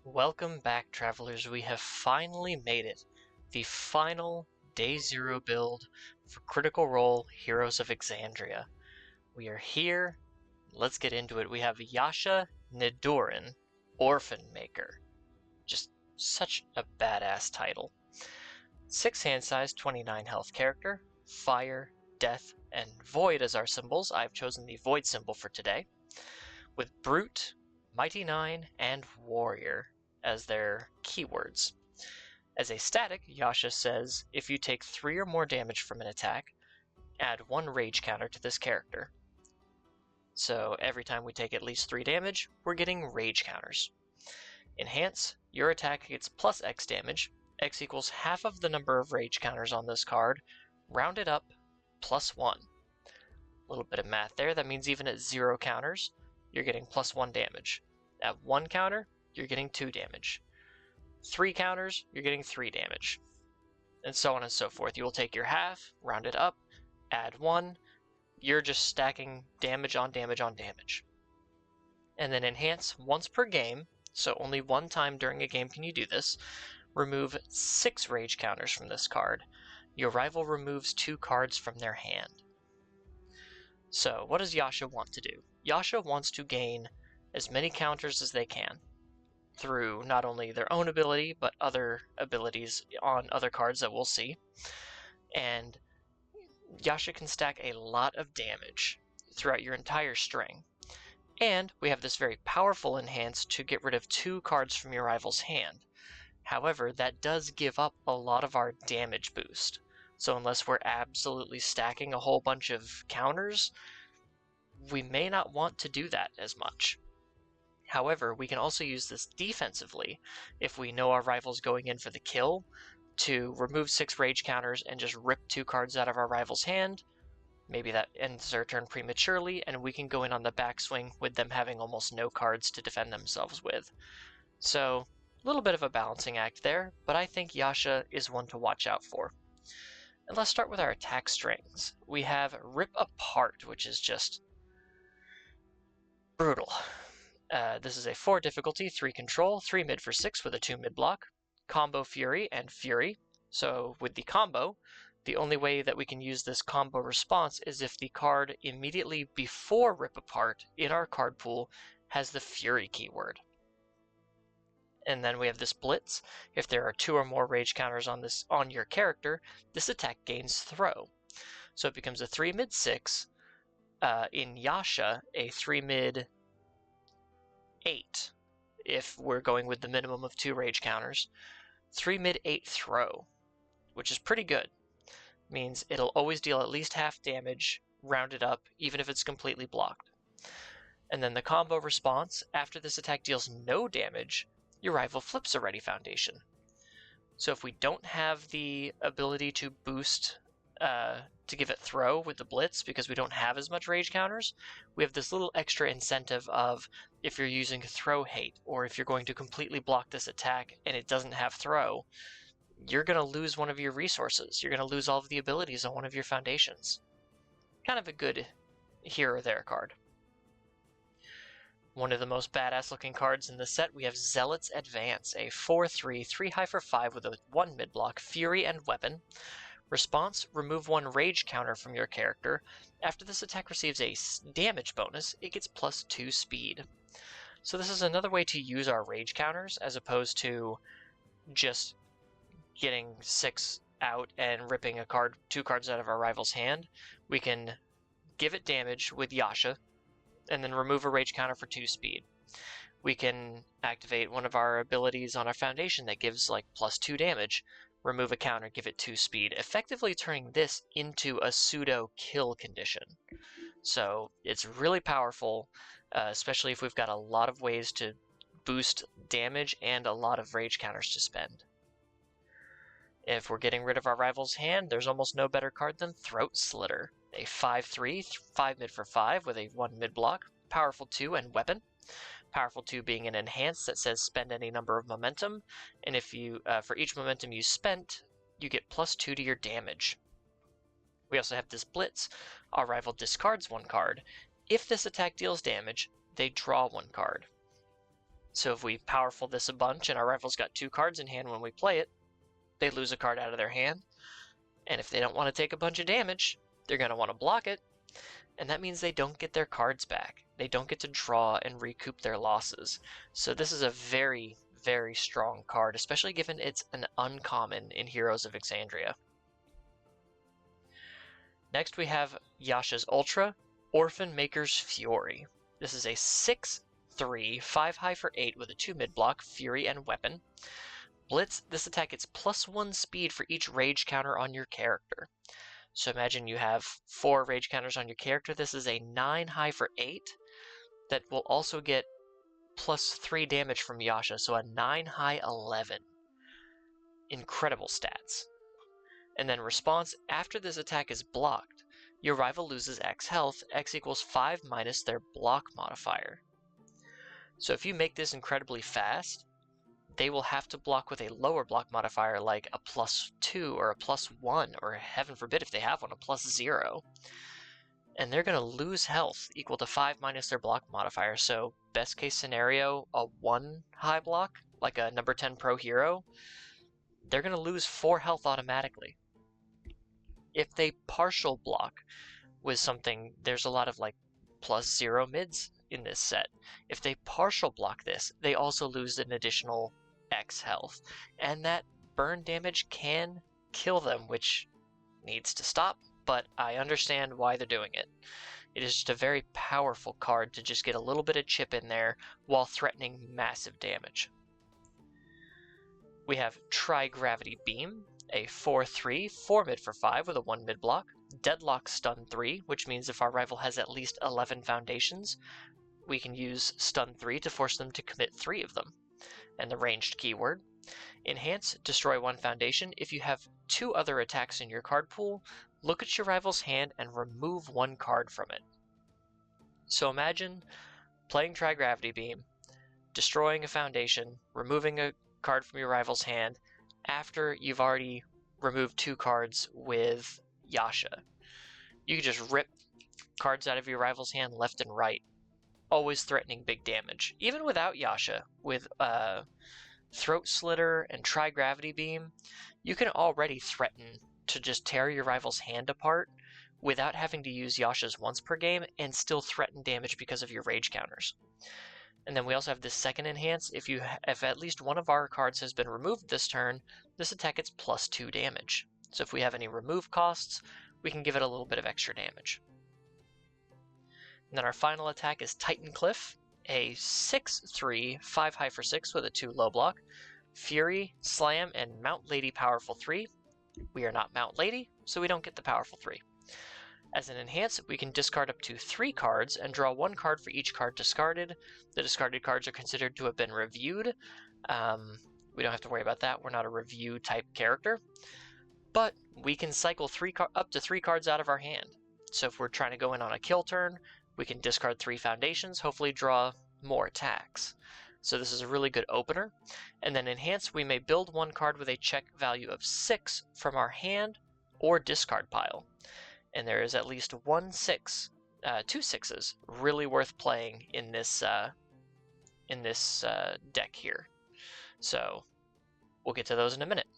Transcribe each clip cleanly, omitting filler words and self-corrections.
Welcome back, travelers. We have finally made it. The final Day Zero build for Critical Role Heroes of Exandria. We are here. Let's get into it. We have Yasha Nydoorin, Orphanmaker. Just such a badass title. 6 hand size, 29 health character. Fire, Death, and Void as our symbols. I've chosen the Void symbol for today. With Brute, Mighty 9, and Warrior as their keywords. As a static, Yasha says if you take 3 or more damage from an attack, add 1 rage counter to this character. So every time we take at least 3 damage, we're getting rage counters. Enhance, your attack gets plus X damage. X equals half of the number of rage counters on this card, rounded up, plus 1. A little bit of math there, that means even at 0 counters, you're getting plus 1 damage. At 1 counter, you're getting 2 damage. 3 counters, you're getting 3 damage. And so on and so forth. You will take your half, round it up, add 1. You're just stacking damage on damage on damage. And then enhance once per game, so only one time during a game can you do this. Remove 6 rage counters from this card. Your rival removes 2 cards from their hand. So what does Yasha want to do? Yasha wants to gain as many counters as they can through not only their own ability, but other abilities on other cards that we'll see. And Yasha can stack a lot of damage throughout your entire string. And we have this very powerful enhance to get rid of 2 cards from your rival's hand. However, that does give up a lot of our damage boost. So unless we're absolutely stacking a whole bunch of counters, we may not want to do that as much. However, we can also use this defensively if we know our rival's going in for the kill, to remove 6 rage counters and just rip 2 cards out of our rival's hand. Maybe that ends their turn prematurely, and we can go in on the backswing with them having almost no cards to defend themselves with. So, a little bit of a balancing act there, but I think Yasha is one to watch out for. And let's start with our attack strings. We have Rip Apart, which is just brutal. This is a 4 difficulty, 3 control, 3 mid for 6 with a 2 mid block, combo Fury and Fury. So with the combo, the only way that we can use this combo response is if the card immediately before Rip Apart in our card pool has the Fury keyword. And then we have this Blitz. If there are 2 or more rage counters on your character, this attack gains throw. So it becomes a 3 mid 6, in Yasha, a 3 mid 8, if we're going with the minimum of 2 rage counters. 3 mid 8 throw, which is pretty good. Means it'll always deal at least half damage, rounded up, even if it's completely blocked. And then the combo response, after this attack deals no damage, your rival flips a Ready Foundation. So if we don't have the ability to boost, to give it throw with the Blitz, because we don't have as much rage counters, we have this little extra incentive of, if you're using throw hate, or if you're going to completely block this attack and it doesn't have throw, you're going to lose one of your resources. You're going to lose all of the abilities on one of your foundations. Kind of a good here or there card. One of the most badass looking cards in the set, we have Zealot's Advance, a 4/3, 3 high for 5 with a 1 mid block, Fury, and Weapon. Response, remove 1 rage counter from your character. After this attack receives a damage bonus, it gets plus 2 speed. So this is another way to use our rage counters, as opposed to just getting 6 out and ripping 2 cards out of our rival's hand. We can give it damage with Yasha, and then remove a rage counter for 2 speed. We can activate one of our abilities on our foundation that gives like plus 2 damage, remove a counter, give it 2 speed, effectively turning this into a pseudo kill condition. So it's really powerful, especially if we've got a lot of ways to boost damage and a lot of rage counters to spend. If we're getting rid of our rival's hand, there's almost no better card than Throat Slitter, a 5/3, 5 mid for 5 with a 1 mid block, powerful 2, and weapon. Powerful 2 being an enhance that says spend any number of momentum, and if you for each momentum you spent, you get plus 2 to your damage. We also have this Blitz. Our rival discards 1 card. If this attack deals damage, they draw 1 card. So if we powerful this a bunch and our rival's got 2 cards in hand when we play it, they lose a card out of their hand. And if they don't want to take a bunch of damage, they're going to want to block it. And that means they don't get their cards back. They don't get to draw and recoup their losses. So this is a very, very strong card, especially given it's an uncommon in Heroes of Exandria. Next we have Yasha's Ultra, Orphanmaker's Fury. This is a 6/3, 5 high for 8 with a 2 mid block, Fury and Weapon. Blitz, this attack gets +1 speed for each rage counter on your character. So imagine you have 4 rage counters on your character. This is a 9 high for 8 that will also get +3 damage from Yasha, so a 9 high 11. Incredible stats. And then response, after this attack is blocked, your rival loses X health, X equals 5 minus their block modifier. So if you make this incredibly fast, they will have to block with a lower block modifier like a +2 or a +1, or heaven forbid if they have one, a +0. And they're going to lose health equal to 5 minus their block modifier. So best case scenario, a 1 high block, like a number 10 pro hero, they're going to lose 4 health automatically. If they partial block with something, there's a lot of like +0 mids in this set. If they partial block this, they also lose an additional X health. And that burn damage can kill them, which needs to stop, but I understand why they're doing it. It is just a very powerful card to just get a little bit of chip in there while threatening massive damage. We have Tri-Gravity Beam, a 4/3, 4 mid for 5 with a 1 mid block. Deadlock Stun 3, which means if our rival has at least 11 foundations, we can use Stun 3 to force them to commit 3 of them. And the ranged keyword. Enhance, destroy 1 foundation. If you have 2 other attacks in your card pool, look at your rival's hand and remove 1 card from it. So imagine playing Tri-Gravity Beam, destroying a foundation, removing a card from your rival's hand after you've already removed 2 cards with Yasha. You can just rip cards out of your rival's hand left and right, always threatening big damage. Even without Yasha, with Throat Slitter and Tri-Gravity Beam, you can already threaten to just tear your rival's hand apart without having to use Yasha's once per game and still threaten damage because of your rage counters. And then we also have this second enhance. If at least one of our cards has been removed this turn, this attack gets +2 damage. So if we have any remove costs, we can give it a little bit of extra damage. And then our final attack is Titan Cliff, a 6/3, 5 high for 6 with a 2 low block. Fury, Slam, and Mount Lady Powerful 3. We are not Mount Lady, so we don't get the Powerful 3. As an enhance, we can discard up to 3 cards and draw 1 card for each card discarded. The discarded cards are considered to have been reviewed. We don't have to worry about that. We're not a review type character. But we can cycle up to 3 cards out of our hand. So if we're trying to go in on a kill turn, we can discard 3 foundations, hopefully draw more attacks. So this is a really good opener. And then enhance, we may build 1 card with a check value of 6 from our hand or discard pile. And there is at least 2 6s really worth playing in this deck here. So we'll get to those in a minute.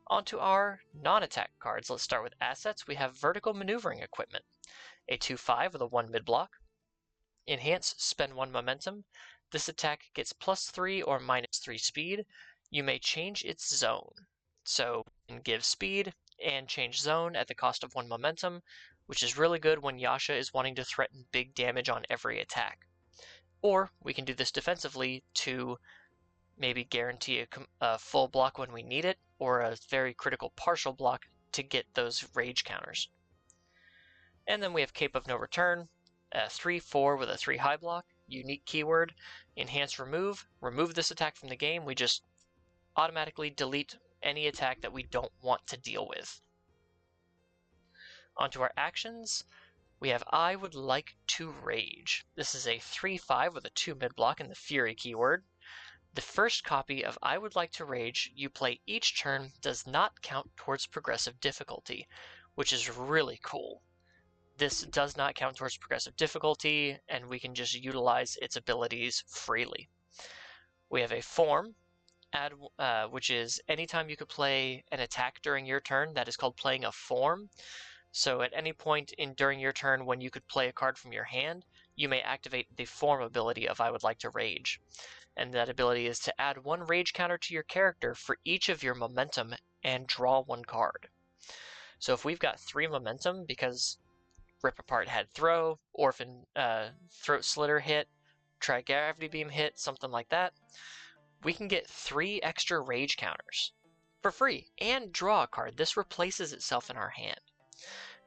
On to our non-attack cards. Let's start with assets. We have Vertical Maneuvering Equipment, a 2/5 with a 1 mid block. Enhance, spend 1 momentum. This attack gets +3 or -3 speed. You may change its zone. So you can give speed and change zone at the cost of 1 momentum, which is really good when Yasha is wanting to threaten big damage on every attack. Or we can do this defensively to maybe guarantee a full block when we need it, or a very critical partial block to get those rage counters. And then we have Cape of No Return, a 3/4 with a 3 high block, unique keyword, enhance remove. Remove this attack from the game. We just automatically delete any attack that we don't want to deal with. Onto our actions, we have I Would Like to Rage. This is a 3/5 with a 2 mid block and the Fury keyword. The first copy of I Would Like to Rage you play each turn does not count towards progressive difficulty, which is really cool. This does not count towards progressive difficulty, and we can just utilize its abilities freely. We have a form, which is anytime you could play an attack during your turn, that is called playing a form. So at any point during your turn when you could play a card from your hand, you may activate the form ability of I would like to rage. And that ability is to add 1 rage counter to your character for each of your momentum and draw 1 card. So if we've got 3 momentum because Rip Apart had throw, Orphan Throat Slitter hit, Tri-Gravity Beam hit, something like that, we can get 3 extra rage counters for free and draw a card. This replaces itself in our hand.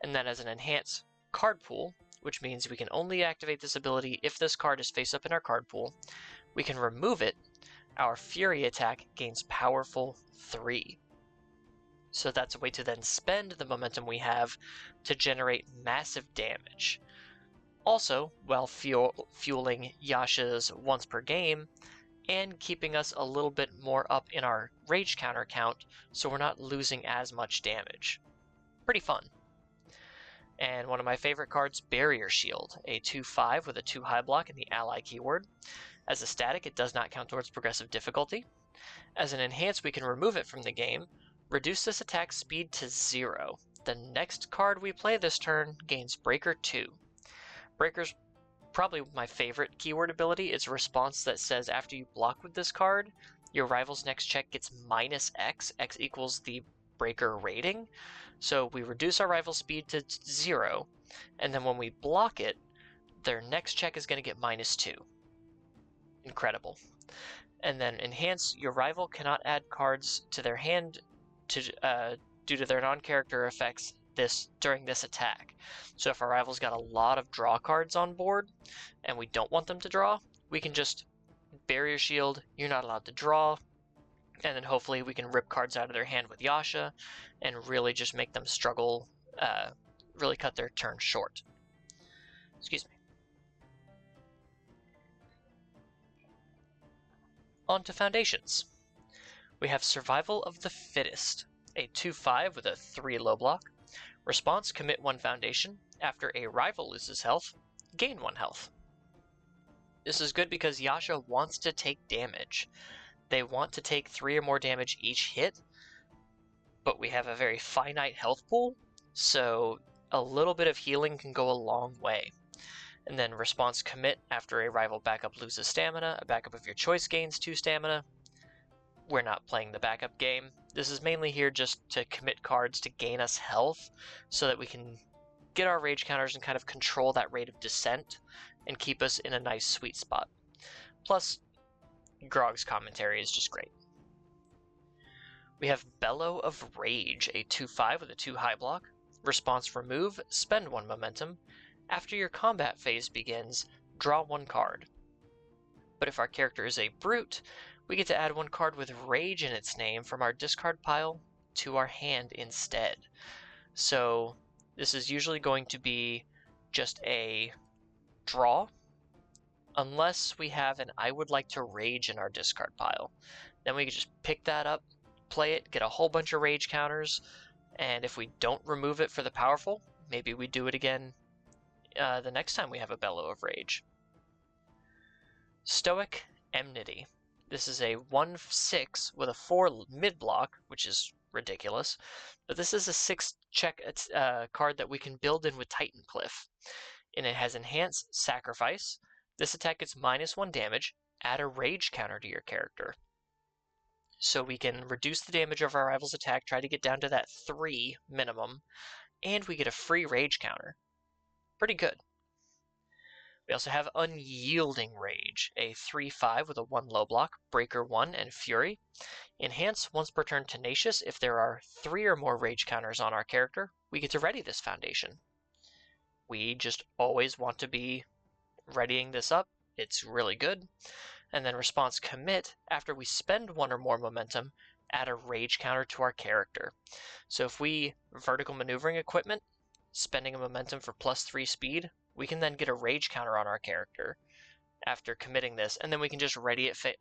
And then as an enhanced card pool, which means we can only activate this ability if this card is face up in our card pool, we can remove it. Our Fury attack gains powerful 3. So that's a way to then spend the momentum we have to generate massive damage. Also, while fueling Yasha's once per game, and keeping us a little bit more up in our rage counter count, so we're not losing as much damage. Pretty fun. And one of my favorite cards, Barrier Shield, a 2/5 with a 2 high block and the ally keyword. As a static, it does not count towards progressive difficulty. As an enhance, we can remove it from the game, reduce this attack speed to 0. The next card we play this turn gains Breaker 2. Breaker's probably my favorite keyword ability. It's a response that says after you block with this card, your rival's next check gets -X. X equals the Breaker rating. So we reduce our rival's speed to 0, and then when we block it, their next check is going to get -2. Incredible. And then enhance, your rival cannot add cards to their hand due to their non-character effects during this attack. So if our rival's got a lot of draw cards on board and we don't want them to draw, we can just Barrier Shield, you're not allowed to draw, and then hopefully we can rip cards out of their hand with Yasha and really just make them struggle, really cut their turn short. Excuse me. On to foundations. We have Survival of the Fittest, a 2/5 with a 3 low block. Response, commit 1 foundation. After a rival loses health, gain 1 health. This is good because Yasha wants to take damage. They want to take 3 or more damage each hit, but we have a very finite health pool, so a little bit of healing can go a long way. And then response, commit. After a rival backup loses stamina, a backup of your choice gains 2 stamina. We're not playing the backup game. This is mainly here just to commit cards to gain us health so that we can get our rage counters and kind of control that rate of descent and keep us in a nice sweet spot. Plus, Grog's commentary is just great. We have Bellow of Rage, a 2/5 with a 2 high block. Response, remove, spend 1 momentum. After your combat phase begins, draw 1 card. But if our character is a brute, we get to add 1 card with Rage in its name from our discard pile to our hand instead. So this is usually going to be just a draw, unless we have an I would like to rage in our discard pile. Then we can just pick that up, play it, get a whole bunch of rage counters, and if we don't remove it for the powerful, maybe we do it again the next time we have a Bellow of Rage. Stoic Enmity. This is a 1/6 with a 4 mid block, which is ridiculous, but this is a 6 check card that we can build in with Titan Cliff. And it has Enhance, Sacrifice. This attack gets -1 damage, add a rage counter to your character. So we can reduce the damage of our rival's attack, try to get down to that 3 minimum, and we get a free rage counter. Pretty good. We also have Unyielding Rage, a 3/5 with a 1 low block, Breaker 1, and Fury. Enhance, once per turn Tenacious. If there are 3 or more rage counters on our character, we get to ready this foundation. We just always want to be readying this up. It's really good. And then response, commit. After we spend 1 or more momentum, add a rage counter to our character. So if we vertical maneuvering equipment, spending a momentum for +3 speed, we can then get a rage counter on our character after committing this, and then we can just ready it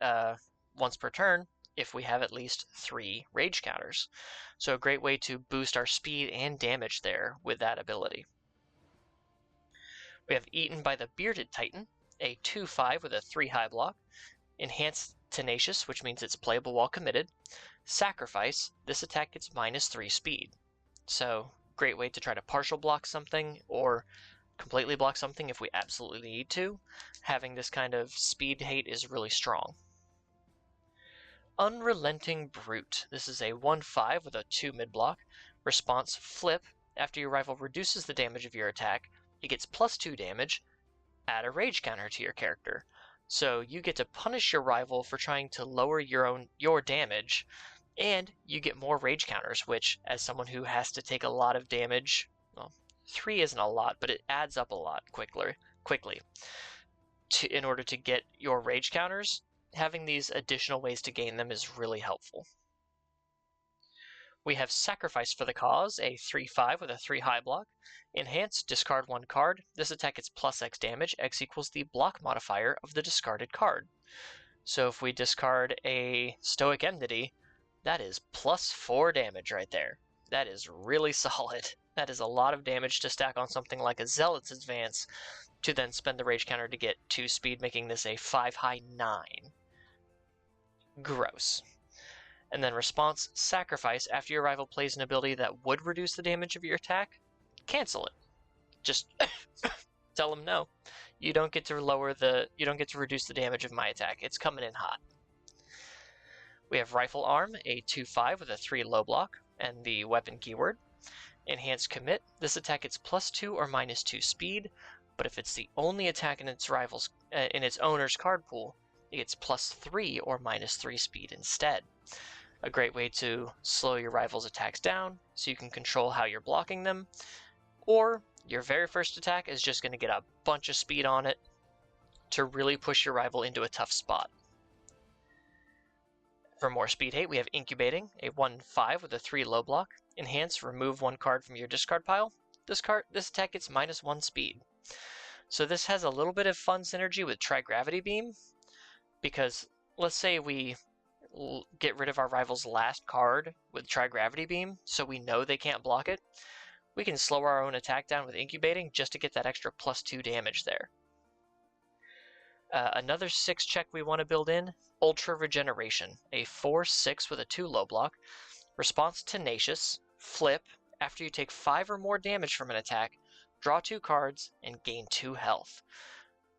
once per turn if we have at least 3 rage counters. So a great way to boost our speed and damage there with that ability. We have Eaten by the Bearded Titan, a 2/5 with a 3 high block. Enhanced Tenacious, which means it's playable while committed. Sacrifice, this attack gets -3 speed. So, great way to try to partial block something or completely block something if we absolutely need to. Having this kind of speed hate is really strong. Unrelenting Brute. This is a 1/5 with a 2 mid block. Response Flip. After your rival reduces the damage of your attack, it gets +2 damage. Add a rage counter to your character. So you get to punish your rival for trying to lower your damage, and you get more rage counters, which, as someone who has to take a lot of damage, well, 3 isn't a lot, but it adds up a lot quickly. In order to get your rage counters, having these additional ways to gain them is really helpful. We have Sacrifice for the Cause, a 3/5 with a 3 high block. Enhance, discard 1 card. This attack gets +X damage. X equals the block modifier of the discarded card. So if we discard a Stoic Enmity, that is +4 damage right there. That is really solid. That is a lot of damage to stack on something like a Zealot's Advance to then spend the rage counter to get 2 speed, making this a 5 high 9. Gross. And then response, Sacrifice. After your rival plays an ability that would reduce the damage of your attack, cancel it. Just tell them no. You don't get to reduce the damage of my attack. It's coming in hot. We have Rifle Arm, a 2/5 with a 3 low block, and the weapon keyword. Enhanced Commit. This attack gets +2 or -2 speed, but if it's the only attack in its owner's card pool, it gets +3 or -3 speed instead. A great way to slow your rival's attacks down so you can control how you're blocking them, or your very first attack is just going to get a bunch of speed on it to really push your rival into a tough spot. For more speed hate, we have Incubating, a 1/5 with a 3 low block. Enhance, remove 1 card from your discard pile. This attack gets -1 speed. So this has a little bit of fun synergy with Tri-Gravity Beam, because let's say we get rid of our rival's last card with Tri-Gravity Beam, so we know they can't block it. We can slow our own attack down with Incubating just to get that extra +2 damage there. Another 6 check we want to build in, Ultra Regeneration, a 4/6 with a 2 low block. Response Tenacious, Flip. After you take 5 or more damage from an attack, draw 2 cards and gain 2 health.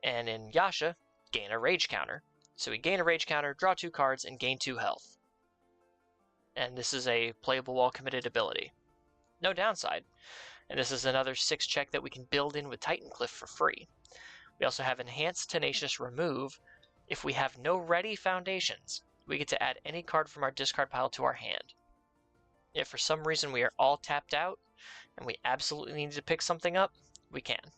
And in Yasha, gain a rage counter. So we gain a rage counter, draw 2 cards, and gain 2 health. And this is a playable while committed ability. No downside. And this is another 6 check that we can build in with Titan Cliff for free. We also have Enhanced Tenacious Remove. If we have no ready foundations, we get to add any card from our discard pile to our hand. If for some reason we are all tapped out and we absolutely need to pick something up, we can.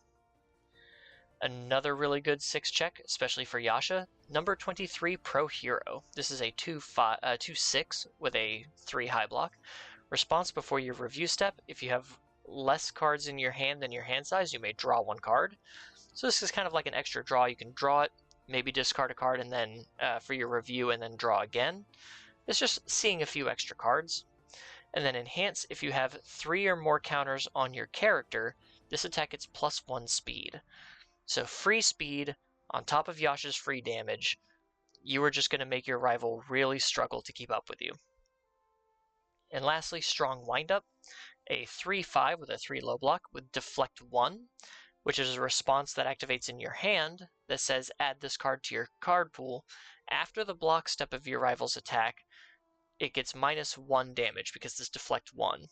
Another really good 6 check, especially for Yasha, number 23 Pro Hero. This is a 2/6 with a 3 high block. Response before your review step. If you have less cards in your hand than your hand size, you may draw 1 card. So this is kind of like an extra draw. You can draw it, maybe discard a card, and then for your review, and then draw again. It's just seeing a few extra cards. And then Enhance, if you have 3 or more counters on your character, this attack gets +1 speed. So free speed on top of Yasha's free damage. You are just going to make your rival really struggle to keep up with you. And lastly, Strong Windup, a 3/5 with a 3 low block with Deflect 1, which is a response that activates in your hand that says add this card to your card pool. After the block step of your rival's attack, it gets -1 damage because this Deflect 1.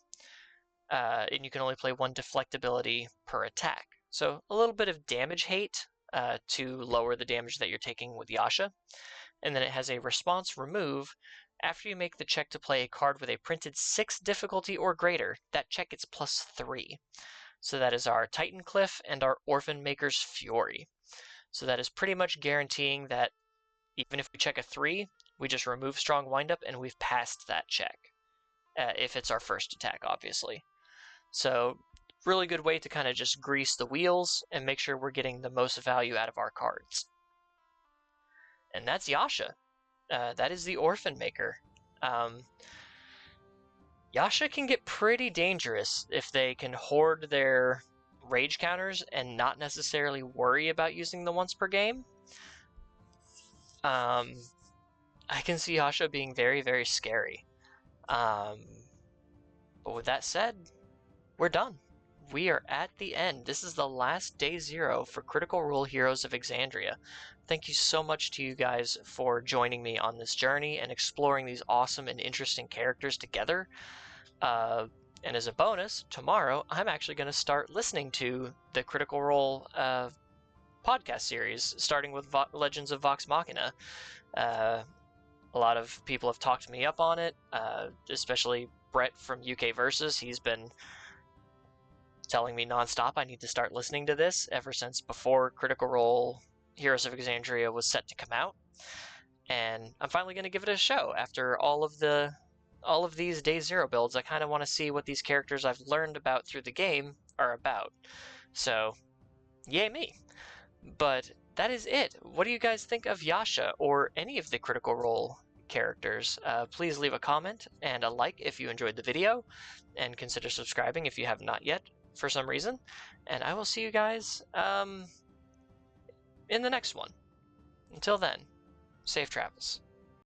And you can only play 1 Deflect ability per attack. So a little bit of damage hate to lower the damage that you're taking with Yasha. And then it has a response remove. After you make the check to play a card with a printed 6 difficulty or greater, that check gets +3. So that is our Titan Cliff and our Orphanmaker's Fury. So that is pretty much guaranteeing that even if we check a 3, we just remove Strong Windup and we've passed that check. If it's our first attack, obviously. So really good way to kind of just grease the wheels and make sure we're getting the most value out of our cards. And that's Yasha. That is the Orphanmaker. Yasha can get pretty dangerous if they can hoard their rage counters and not necessarily worry about using them once per game. I can see Yasha being very, very scary. But with that said, we're done. We are at the end. This is the last day 0 for Critical Role Heroes of Exandria. Thank you so much to you guys for joining me on this journey and exploring these awesome and interesting characters together. And as a bonus, tomorrow I'm actually going to start listening to the Critical Role podcast series, starting with Legends of Vox Machina. A lot of people have talked me up on it, especially Brett from UK Versus. He's been telling me nonstop I need to start listening to this ever since before Critical Role Heroes of Exandria was set to come out. And I'm finally going to give it a show after all of these Day Zero builds. I kind of want to see what these characters I've learned about through the game are about. So, yay me. But that is it. What do you guys think of Yasha or any of the Critical Role characters? Please leave a comment and a like if you enjoyed the video, and consider subscribing if you have not yet for some reason. And I will see you guys in the next one. Until then, safe travels.